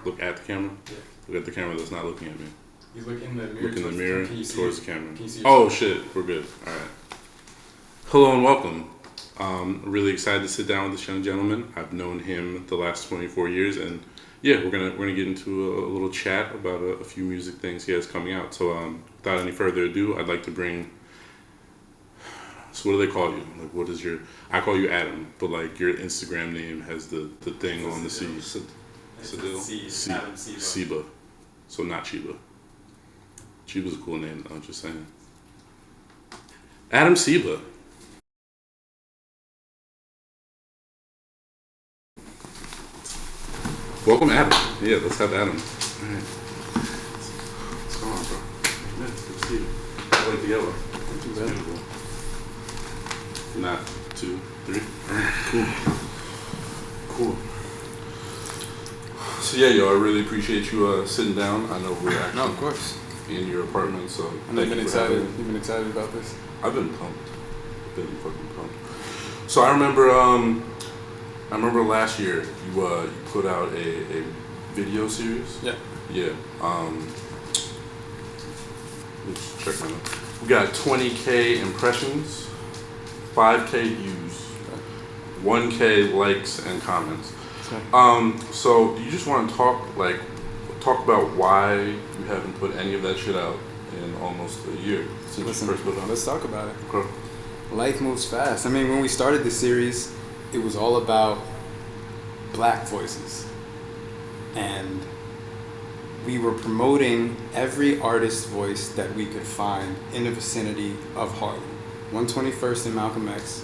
Look at the camera? Yeah. Look at the camera that's not looking at me. He's looking in the mirror. Look in the mirror towards the camera. Can you see Oh, shit. We're good. All right. Hello and welcome. Really excited to sit down with this young gentleman. I've known him the last 24 years, and yeah, we're gonna get into a little chat about a few music things he has coming out. So without any further ado, I'd like to bring. So what do they call you? Like, what is your? I call you Adam, but like your Instagram name has the thing on the C. Sadil. Adamciba. So not Chiba. Chiba's a cool name. I'm just saying. Adamciba. Welcome, Adam. Yeah, let's have Adam. All right. What's going on, bro? Yeah, it's good to see you. I like the yellow. It's beautiful. Not 2, 3. All right, cool. So yeah, yo, I really appreciate you sitting down. I know we're actually of course. In your apartment, so And I've been excited. You've been excited about this? I've been pumped. Been fucking pumped. So I remember last year you put out a video series. Yeah. Yeah. Let's check my notes. We got 20K impressions, 5K views, 1K likes and comments. So do you just want to talk about why you haven't put any of that shit out in almost a year since you first put it on? Let's talk about it. Okay. Life moves fast. I mean, when we started this series, it was all about black voices. And we were promoting every artist's voice that we could find in the vicinity of Harlem. 121st and Malcolm X.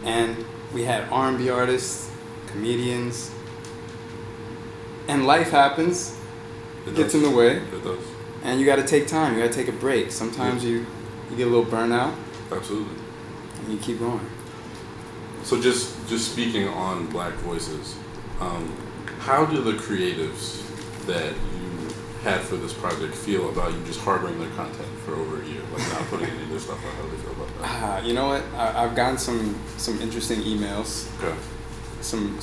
And we had R&B artists, comedians. And life happens. It gets in the way. It does. And you got to take time. You got to take a break. Sometimes you get a little burnout. Absolutely. And you keep going. So just speaking on black voices, how do the creatives that you had for this project feel about you just harboring their content for over a year, like not putting any of their stuff out? How do they feel about that? You know what? I've gotten some interesting emails. Okay. Some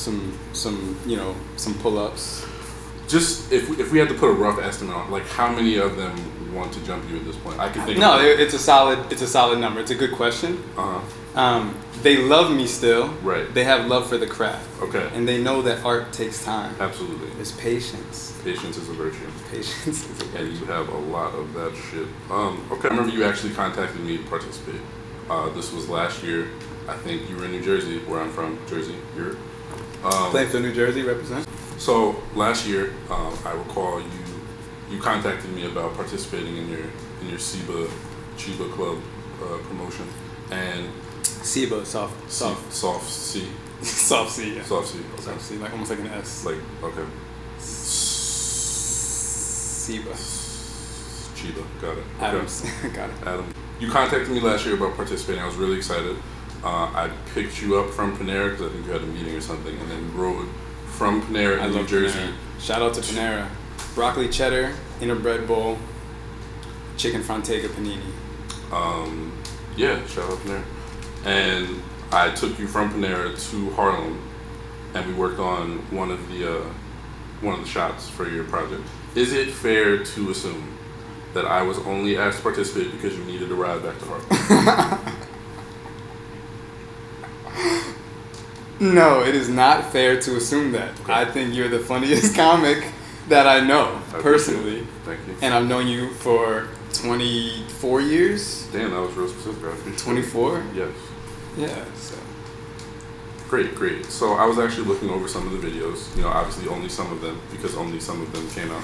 pull-ups. Just if we had to put a rough estimate on, like, how many of them want to jump you at this point? I can think. No, it's a solid number. It's a good question. They love me still. Right. They have love for the craft. Okay. And they know that art takes time. Absolutely. There's patience. Patience is a virtue. Patience is a virtue. And you have a lot of that shit. Okay. I remember you actually contacted me to participate. This was last year. I think you were in New Jersey, where I'm from, Jersey. You're. Plainfield, New Jersey, represent. So last year, I recall you contacted me about participating in your Chiba Club promotion, and Ciba, soft C. Soft C, yeah. Soft C, okay. Soft C, like almost like an S. Like, okay. Ciba. Chiba, got it. Adams, okay. got it. Adam, you contacted me last year about participating. I was really excited. I picked you up from Panera because I think you had a meeting or something, and then rode from Panera in New Jersey. Panera. Shout out to Panera. Broccoli cheddar in a bread bowl, chicken Frontega panini. Yeah, shout out Panera. And I took you from Panera to Harlem, and we worked on one of the shots for your project. Is it fair to assume that I was only asked to participate because you needed a ride back to Harlem? No, it is not fair to assume that. Okay. I think you're the funniest comic that I know, personally. Thank you. And I've known you for 24 years. Damn, that was real specific. 24? Yes. Yeah, so. Great. So I was actually looking over some of the videos, obviously only some of them, because only some of them came out.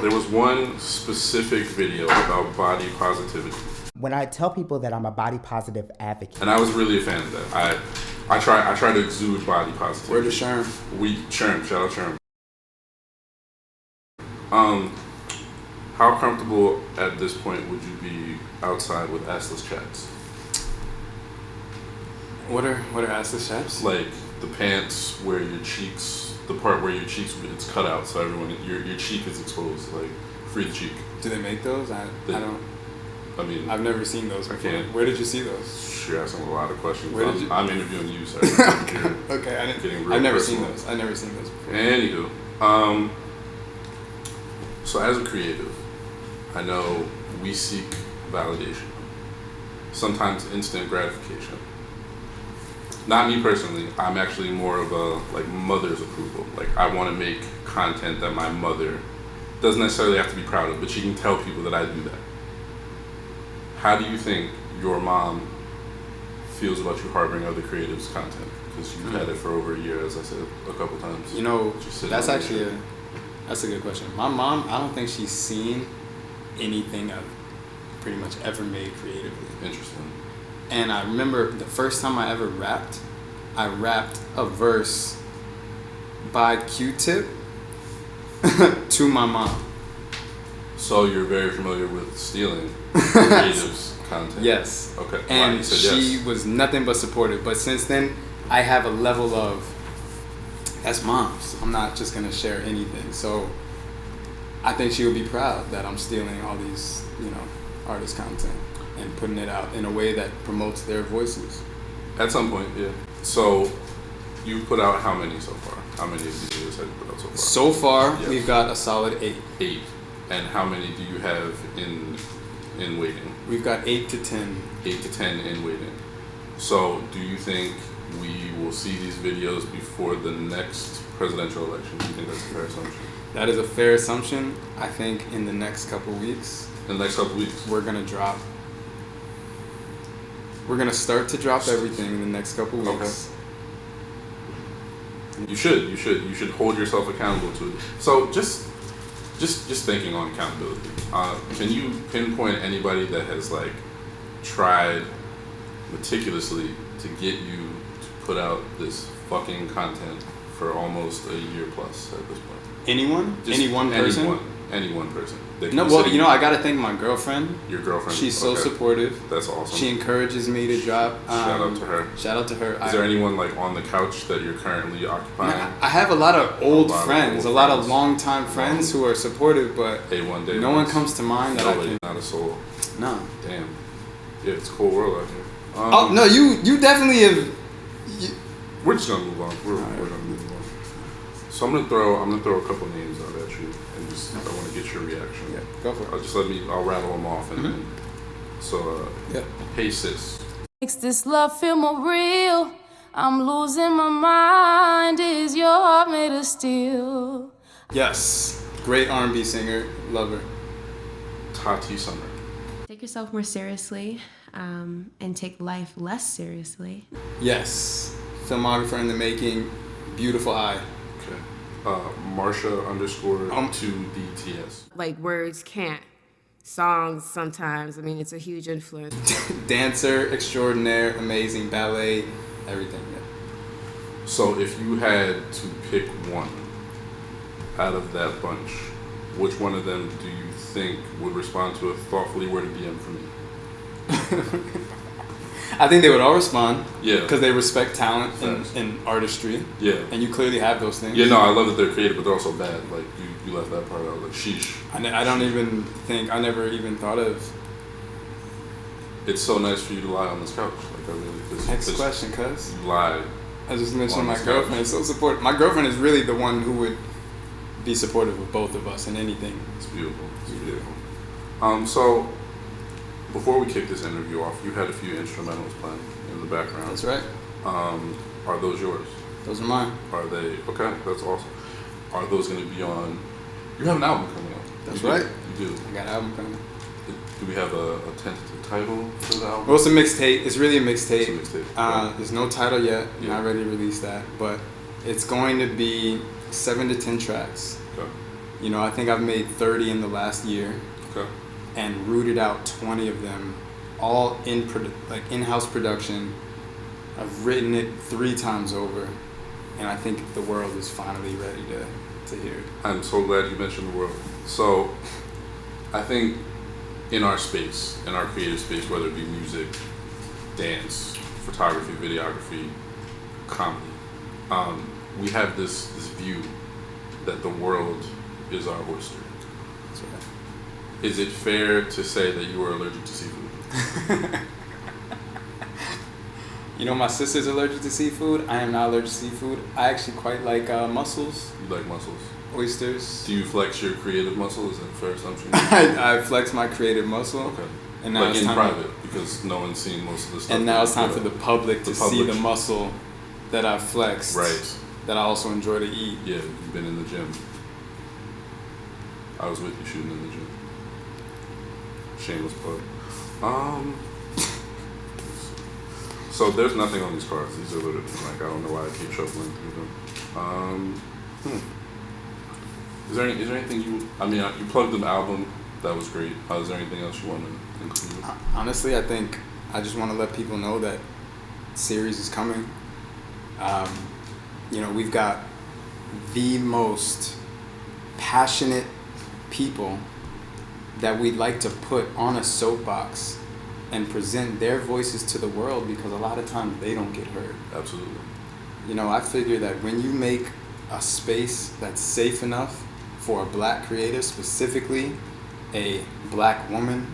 There was one specific video about body positivity. When I tell people that I'm a body positive advocate. And I was really a fan of that. I try to exude body positivity. Where to Sherm? Sherm, shout out Sherm. How comfortable at this point would you be outside with assless chaps? What are assless chaps? Like the pants where your cheeks, the part where your cheeks, it's cut out, so everyone, your cheek is exposed, like free the cheek. Do they make those? I don't. I mean, I've never seen those before. Where did you see those? You're asking a lot of questions. Where did you? I'm interviewing you, sir. Okay, I've never seen those. I've never seen those before. Anywho, Um, so as a creative, I know we seek validation, sometimes instant gratification. Not me personally. I'm actually more of a like mother's approval. Like I want to make content that my mother doesn't necessarily have to be proud of, but she can tell people that I do that. How do you think your mom feels about you harboring other creatives' content? Because you've had it for over a year, as I said a couple times. You know, that's actually that's a good question. My mom, I don't think she's seen anything I've pretty much ever made creatively. Interesting. And I remember the first time I ever rapped, I rapped a verse by Q-Tip to my mom. So you're very familiar with stealing creatives' content? Yes. Okay. And she yes. was nothing but supportive. But since then, I have a level of, that's mom's. I'm not just going to share anything. So I think she would be proud that I'm stealing all these, artist content and putting it out in a way that promotes their voices. At some point, yeah. So you put out how many so far? How many of these videos have you put out so far? So far, Yes. we've got a solid 8. 8. And how many do you have in waiting? We've got 8 to 10. 8 to 10 in waiting. So do you think we will see these videos before the next presidential election? Do you think that's a fair assumption? That is a fair assumption. I think in the next couple weeks, In the next couple weeks? we're going to start to drop everything in the next couple weeks. Okay. You should hold yourself accountable to it. So just thinking on accountability, can you pinpoint anybody that has like tried meticulously to get you to put out this fucking content for almost a year plus at this point? Anyone? Just Any one person? Any one person. They No, can well, say- I got to thank my girlfriend. Your girlfriend. She's so Okay. supportive. That's awesome. She encourages me to drop. Shout out to her. Shout out to her. Is there anyone like on the couch that you're currently occupying? I have a lot of old lot of friends, old a lot of friends. longtime friends who are supportive, but A1 day. no one comes to mind that Nobody, I can. not a soul. No. Damn. Yeah, it's a cool world out here. Oh no, you definitely have. We're just gonna move on. We're gonna move on. So I'm gonna throw a couple names out at you, and just I want to get your reaction. Yeah, go for it. I'll rattle them off, and then. So, Yeah. hey sis. Makes this love feel more real. I'm losing my mind. Is your heart made of steel? Yes, great R&B singer, love her. Tati Summer. Take yourself more seriously and take life less seriously. Yes, filmographer in the making, beautiful eye. Okay. Marsha _2DTS. Like words can't. Songs sometimes. I mean, it's a huge influence. Dancer extraordinaire, amazing, ballet, everything. Yeah. So if you had to pick one out of that bunch, which one of them do you think would respond to a thoughtfully worded DM from me? I think they would all respond. Yeah. Because they respect talent Facts. and artistry. Yeah. And you clearly have those things. Yeah, no, I love that they're creative, but they're also bad. Like, you left that part out. Like, sheesh. I never even thought of. It's so nice for you to lie on this couch. Like, I really... Next question, cuz. You lie. I just mentioned On my this girlfriend couch. is so supportive. My girlfriend is really the one who would be supportive of both of us in anything. It's beautiful. It's beautiful. So, before we kick this interview off, you had a few instrumentals playing in the background. That's right. Are those yours? Those are mine. Are they? Okay, that's awesome. Are those going to be on... You have an album coming out. That's You do. right. You do. I got an album coming. Do we have a tentative title for the album? Well, it's a mixtape. It's really a mixtape. It's a mixtape. There's no title yet. Yeah. Not ready to release that. But it's going to be 7 to 10 tracks. Okay. I think I've made 30 in the last year Okay. and rooted out 20 of them, all in-house production. I've written it 3 times over, and I think the world is finally ready to hear it. I'm so glad you mentioned the world. So, I think in our space, in our creative space, whether it be music, dance, photography, videography, comedy, we have this view that the world is our oyster. That's right. Is it fair to say that you are allergic to seafood? My sister's allergic to seafood. I am not allergic to seafood. I actually quite like mussels. You like mussels? oysters. Do you flex your creative muscle? Is that a fair assumption? I flex my creative muscle. Okay. And now Like it's in time private, because no one's seen most of the stuff. and now that it's you time put for up. the public to see the public. muscle that I flexed. Right. That I also enjoy to eat. Yeah, you've been in the gym. I was with you shooting in the gym. Shameless plug. So there's nothing on these cards. These are literally like, I don't know why I keep shuffling through them. Is there anything you plugged an album, that was great. Is there anything else you want to include? Honestly, I think I just want to let people know that series is coming. We've got the most passionate people that we'd like to put on a soapbox and present their voices to the world, because a lot of times they don't get heard. Absolutely. I figure that when you make a space that's safe enough for a black creative, specifically a black woman,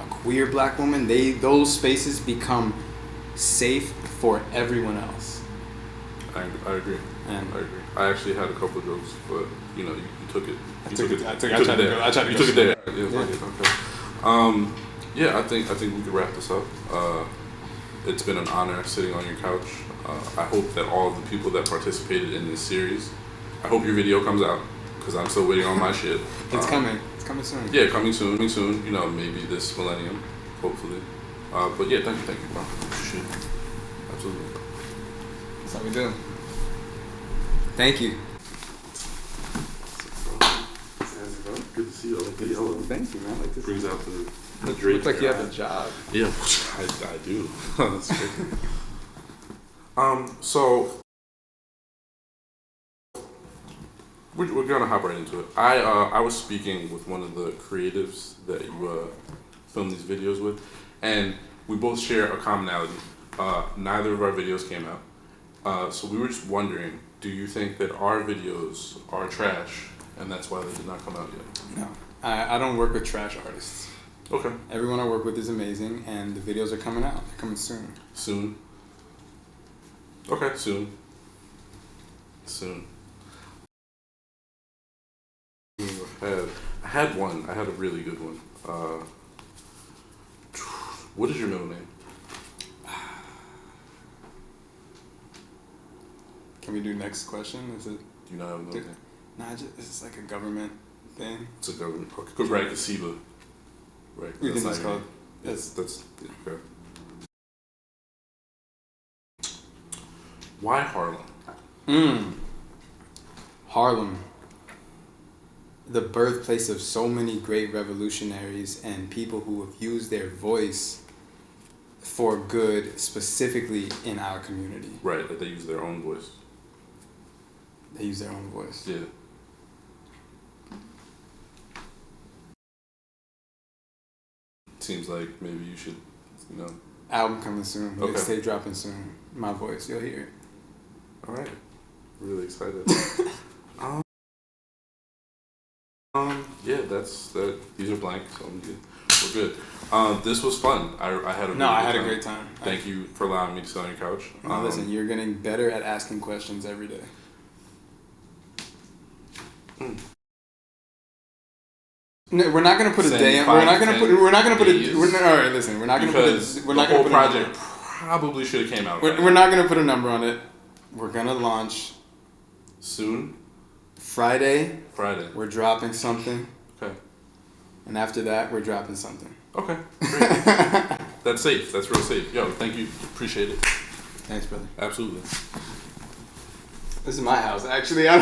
a queer black woman, those spaces become safe for everyone else. I agree. And I agree. I actually had a couple of jokes, but you took it. I tried to go there. Yeah. Yeah, I think we could wrap this up. It's been an honor sitting on your couch. I hope that all of the people that participated in this series, I hope your video comes out, because I'm still waiting on my shit. It's coming. It's coming soon. Yeah, coming soon. Maybe this millennium, hopefully. But yeah, thank you, bro. Shit. Absolutely. That's how we do. Thank you. Good to see you. Thank you, man. Brings out the Looks drapes. like you have a job. Yeah, I do. That's crazy. So we're gonna hop right into it. I was speaking with one of the creatives that you film these videos with, and we both share a commonality. Neither of our videos came out, so we were just wondering: do you think that our videos are trash, and that's why they did not come out yet? No, I don't work with trash artists. Okay. Everyone I work with is amazing, and the videos are coming out. They're coming soon. Soon. Okay, soon. Soon. I had one. I had a really good one. What is your middle name? Can we do next question? Is it? Do you not have a middle name? Nah, it's like a government thing. It's a government. Because right, adamciba. Right. You think not it's your called? name. That's okay. Why Harlem? Harlem. The birthplace of so many great revolutionaries and people who have used their voice for good, specifically in our community. Right, that they use their own voice. They use their own voice. Yeah. Seems like maybe you should, Album coming soon. Okay. Mixtape dropping soon. My voice, you'll hear it. All right. Really excited. Yeah, that's that. These are blank, so I'm good. We're good. This was fun. I had a really I had good a great time. Thank you for allowing me to sit on your couch. Now listen, you're getting better at asking questions every day. No, we're not gonna put a day. We're not gonna put. We're not gonna put a. All right, listen. We're not gonna put. We're not gonna put a project probably should have came out. We're not gonna put a number on it. We're gonna launch soon. Friday. We're dropping something. Okay. And after that, we're dropping something. Okay. Great. That's safe. That's real safe. Yo, thank you. Appreciate it. Thanks, brother. Absolutely. This is my house, actually. Oh!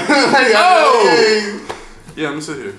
Yeah, I'm gonna sit here.